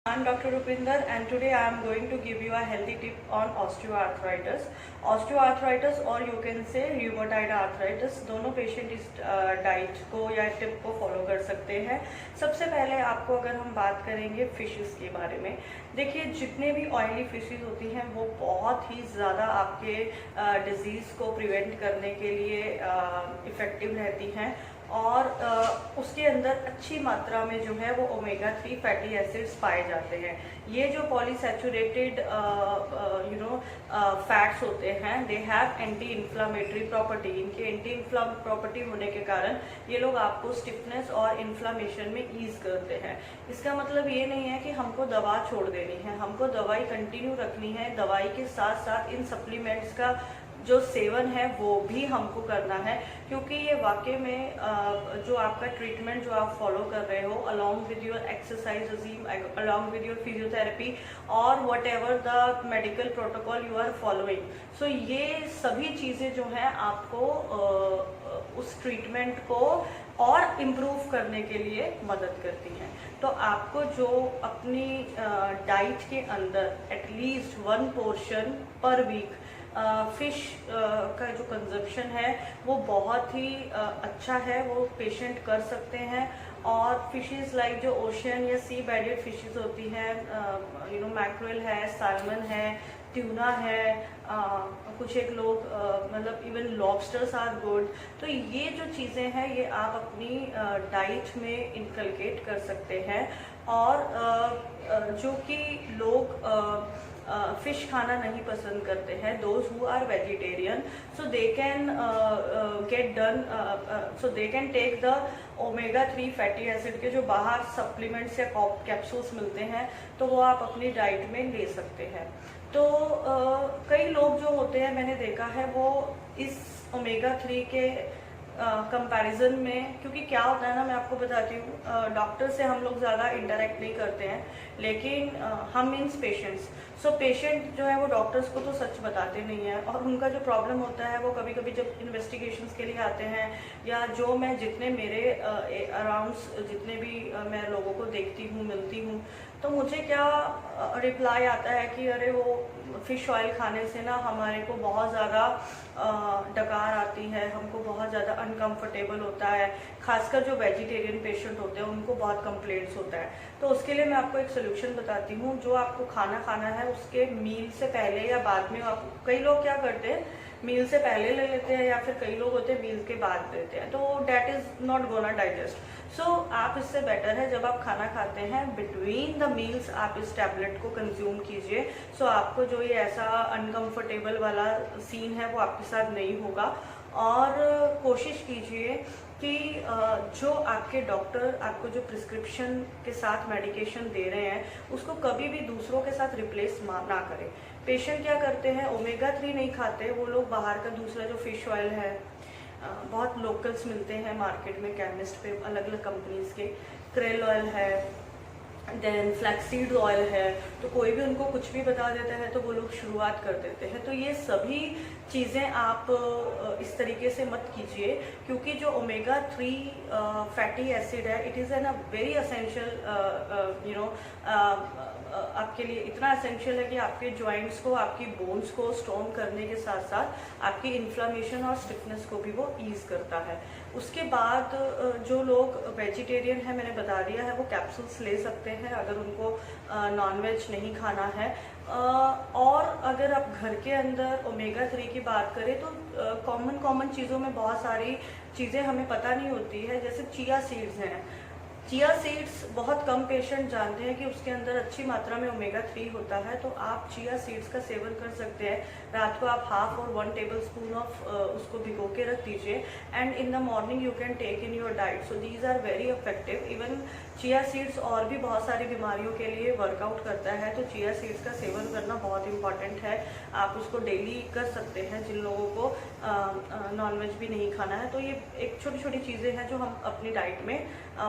I'm Dr. Rupinder and today I am going to give you a healthy tip on osteoarthritis. Osteoarthritis or you can say rheumatoid arthritis, दोनों patient इस diet को या tip को follow कर सकते हैं। सबसे पहले आपको अगर हम बात करेंगे फिशेस के बारे में, देखिए जितने भी ऑयली फिशेस होती हैं वो बहुत ही ज़्यादा आपके डिजीज़ को प्रिवेंट करने के लिए इफ़ेक्टिव रहती हैं और उसके अंदर अच्छी मात्रा में जो है वो ओमेगा 3 फैटी एसिड्स पाए जाते हैं। ये जो पॉलीसैचुरेटेड फैट्स होते हैं they have anti inflammatory property. इनके एंटी इन्फ्लाम प्रॉपर्टी होने के कारण ये लोग आपको स्टिफनेस और इन्फ्लामेशन में ईज करते हैं। इसका मतलब ये नहीं है कि हमको दवा छोड़ देनी है, हमको दवाई कंटिन्यू रखनी है। दवाई के साथ साथ इन सप्लीमेंट्स का जो सेवन है वो भी हमको करना है, क्योंकि ये वाकई में जो आपका ट्रीटमेंट जो आप फॉलो कर रहे हो along with your exercise regime, along with your physiotherapy और whatever the medical protocol you are following, so ये सभी चीज़ें जो हैं आपको उस ट्रीटमेंट को और इम्प्रूव करने के लिए मदद करती हैं। तो आपको जो अपनी डाइट के अंदर at least 1 portion per week fish का जो कंजप्शन है वो बहुत ही अच्छा है, वो पेशेंट कर सकते हैं। और फिशेस लाइक जो ओशियन या सी बेडेड फिशेस होती हैं, मैक्रेल है, साल्मन है, ट्यूना है, कुछ एक लोग मतलब इवन लॉबस्टर्स आर गुड। तो ये जो चीज़ें हैं ये आप अपनी डाइट में इनकलकेट कर सकते हैं। और जो कि लोग फिश खाना नहीं पसंद करते हैं, those who are vegetarian, so they can get done, so they can take the omega 3 fatty acid के जो बाहर सप्लीमेंट्स या कैप्सूल्स मिलते हैं तो वो आप अपनी डाइट में ले सकते हैं। तो कई लोग जो होते हैं मैंने देखा है वो इस ओमेगा 3 के कंपैरिजन में, क्योंकि क्या होता है ना, मैं आपको बताती हूँ, डॉक्टर से हम लोग ज़्यादा इंटरेक्ट नहीं करते हैं, लेकिन हम मीन्स पेशेंट्स। सो पेशेंट जो है वो डॉक्टर्स को तो सच बताते नहीं हैं और उनका जो प्रॉब्लम होता है वो कभी कभी जब इन्वेस्टिगेशंस के लिए आते हैं या जो मैं जितने मेरे अराउंड्स जितने भी मैं लोगों को देखती हूँ मिलती हूँ, तो मुझे क्या रिप्लाई आता है कि अरे वो फ़िश ऑयल खाने से ना हमारे को बहुत ज़्यादा डकार आती है, हमको बहुत ज़्यादा अनकंफर्टेबल होता है। खासकर जो वेजिटेरियन पेशेंट होते हैं उनको बहुत कंप्लेंट्स होता है। तो उसके लिए मैं आपको एक सोल्यूशन बताती हूँ। जो आपको खाना खाना है उसके मील से पहले या बाद में, आप कई लोग क्या करते हैं मील से पहले ले लेते हैं या फिर कई लोग होते हैं मील के बाद लेते हैं, तो that is not gonna digest. So आप इससे बेटर है जब आप खाना खाते हैं बिटवीन द मील्स आप इस टैबलेट को कंज्यूम कीजिए। सो आपको जो ये ऐसा अनकंफर्टेबल वाला सीन है वो आपके साथ नहीं होगा। और कोशिश कीजिए कि जो आपके डॉक्टर आपको जो प्रिस्क्रिप्शन के साथ मेडिकेशन दे रहे हैं उसको कभी भी दूसरों के साथ रिप्लेस ना करें। पेशेंट क्या करते हैं, ओमेगा 3 नहीं खाते, वो लोग बाहर का दूसरा जो फिश ऑयल है, बहुत लोकल्स मिलते हैं मार्केट में केमिस्ट पे अलग अलग कंपनीज के, क्रेल ऑयल है, देन फ्लैक्सीड ऑयल है, तो कोई भी उनको कुछ भी बता देता है तो वो लोग शुरुआत कर देते हैं। तो ये सभी चीज़ें आप इस तरीके से मत कीजिए, क्योंकि जो ओमेगा 3 फैटी एसिड है it is an a very essential आपके लिए इतना असेंशियल है कि आपके जॉइंट्स को, आपकी बोन्स को स्ट्रॉन्ग करने के साथ साथ आपकी इन्फ्लामेशन और स्टिफनेस को भी वो ईज करता है। उसके बाद जो लोग वेजिटेरियन है मैंने बता दिया है वो कैप्सूल्स ले सकते हैं अगर उनको नॉनवेज नहीं खाना है। और अगर आप घर के अंदर ओमेगा 3 की बात करें तो कॉमन चीज़ों में बहुत सारी चीज़ें हमें पता नहीं होती है, जैसे चिया सीड्स हैं। चिया सीड्स बहुत कम पेशेंट जानते हैं कि उसके अंदर अच्छी मात्रा में ओमेगा 3 होता है, तो आप चिया सीड्स का सेवन कर सकते हैं। रात को आप हाफ और 1 टेबलस्पून ऑफ उसको भिगो के रख दीजिए and in the morning you can take in your diet. So these are very effective. Even chia seeds और भी बहुत सारी बीमारियों के लिए वर्कआउट करता है, तो चिया सीड्स का सेवन करना बहुत इंपॉर्टेंट है। आप उसको डेली कर सकते हैं जिन लोगों को नॉनवेज भी नहीं खाना है। तो ये एक छोटी छोटी चीज़ें हैं जो हम अपनी डाइट में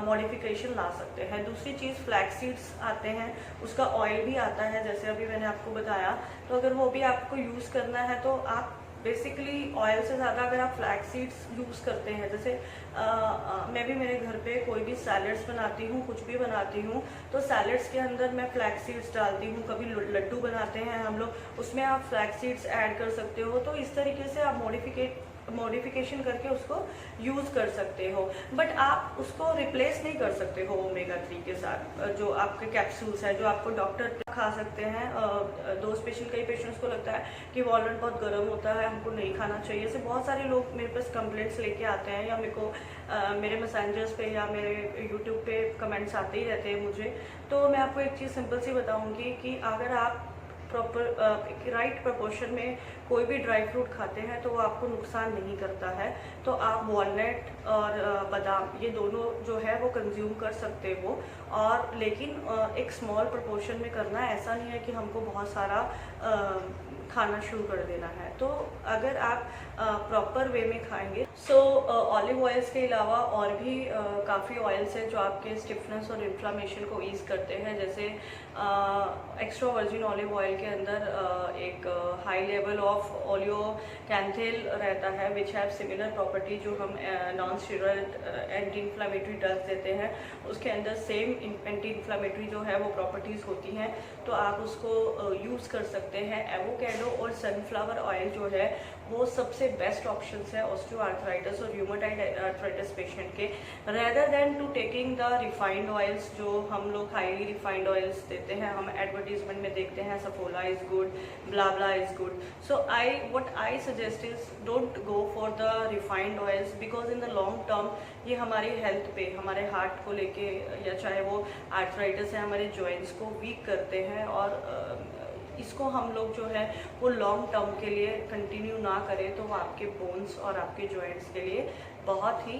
मॉडिफिकेशन ला सकते हैं। दूसरी चीज़ फ्लैक्स सीड्स आते हैं, उसका ऑयल भी आता है जैसे अभी मैंने आपको बताया, तो अगर वो भी आपको यूज़ करना है तो आप बेसिकली ऑयल से ज़्यादा अगर आप फ्लैक्स सीड्स यूज़ करते हैं, जैसे मैं भी मेरे घर पे कोई भी सैलड्स बनाती हूँ, कुछ भी बनाती हूँ, तो सैलड्स के अंदर मैं फ्लैक्स सीड्स डालती हूँ। कभी लड्डू बनाते हैं हम लोग, उसमें आप फ्लैक्स सीड्स ऐड कर सकते हो। तो इस तरीके से आप मॉडिफिकेशन करके उसको यूज़ कर सकते हो, बट आप उसको रिप्लेस नहीं कर सकते हो ओमेगा 3 के साथ। जो आपके कैप्सूल्स है, जो आपको डॉक्टर खा सकते हैं। दो स्पेशल कई पेशेंट्स को लगता है कि वॉलनट बहुत गर्म होता है, हमको नहीं खाना चाहिए। ऐसे बहुत सारे लोग मेरे पास कंप्लेंट्स लेके आते हैं, या मेरे को मेरे मैसेंजर्स पे या मेरे यूट्यूब पे कमेंट्स आते ही रहते हैं मुझे। तो मैं आपको एक चीज़ सिंपल सी बताऊंगी कि अगर आप प्रॉपर राइट प्रपोर्शन में कोई भी ड्राई फ्रूट खाते हैं तो वो आपको नुकसान नहीं करता है। तो आप वॉलनट और बादाम, ये दोनों जो है वो कंज्यूम कर सकते हो, और लेकिन एक स्मॉल प्रपोर्शन में करना है। ऐसा नहीं है कि हमको बहुत सारा खाना शुरू कर देना है। तो अगर आप प्रॉपर वे में खाएंगे, ऑलिव ऑयल्स के अलावा और भी काफ़ी ऑयल्स हैं जो आपके स्टिफनेस और इन्फ्लामेशन को ईज करते हैं। जैसे एक्स्ट्रा वर्जिन ऑलिव ऑयल के अंदर एक हाई लेवल ऑफ ओलियोकैंथेल रहता है, विच हैव सिमिलर प्रॉपर्टी जो हम non steroid anti inflammatory drugs देते हैं, उसके अंदर सेम एंटी इन्फ्लामेटरी जो है वो प्रॉपर्टीज़ होती हैं। तो आप उसको यूज़ कर सकते हैं। एवोकेडो और सनफ्लावर ऑयल जो है वो सबसे बेस्ट ऑप्शंस है ऑस्टियोआर्थराइटिस और र्यूमेटॉइड आर्थराइटिस पेशेंट के, rather than to taking the refined oils जो हम लोग हाईली रिफाइंड ऑयल्स देते हैं। हम एडवर्टीजमेंट में देखते हैं Saffola is good, blah blah is good. So what I suggest is don't go for the refined oils, because in the long term ये हमारी हेल्थ पे, हमारे हार्ट को लेके, या चाहे वो आर्थराइटिस है, हमारे जॉइंट्स को वीक करते हैं। और इसको हम लोग जो है वो लॉन्ग टर्म के लिए कंटिन्यू ना करें तो वो आपके बोन्स और आपके जॉइंट्स के लिए बहुत ही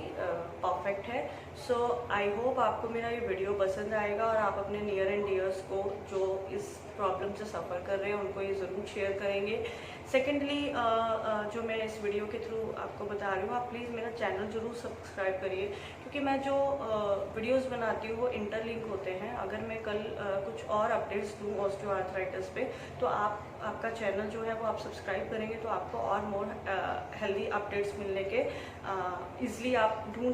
परफेक्ट है। सो आई होप आपको मेरा ये वीडियो पसंद आएगा, और आप अपने नियर एंड डियर्स को जो इस प्रॉब्लम से सफ़र कर रहे हैं उनको ये ज़रूर शेयर करेंगे। सेकेंडली, जो मैं इस वीडियो के थ्रू आपको बता रही हूँ, आप प्लीज़ मेरा चैनल ज़रूर सब्सक्राइब करिए, क्योंकि मैं जो वीडियोस बनाती हूँ वो इंटरलिंक होते हैं। अगर मैं कल कुछ और अपडेट्स दूँ ऑस्टियोआर्थराइटिस पे, तो आपका चैनल जो है वो आप सब्सक्राइब करेंगे तो आपको और मोर हेल्दी अपडेट्स मिलने के ईज़िली आप ढूंढ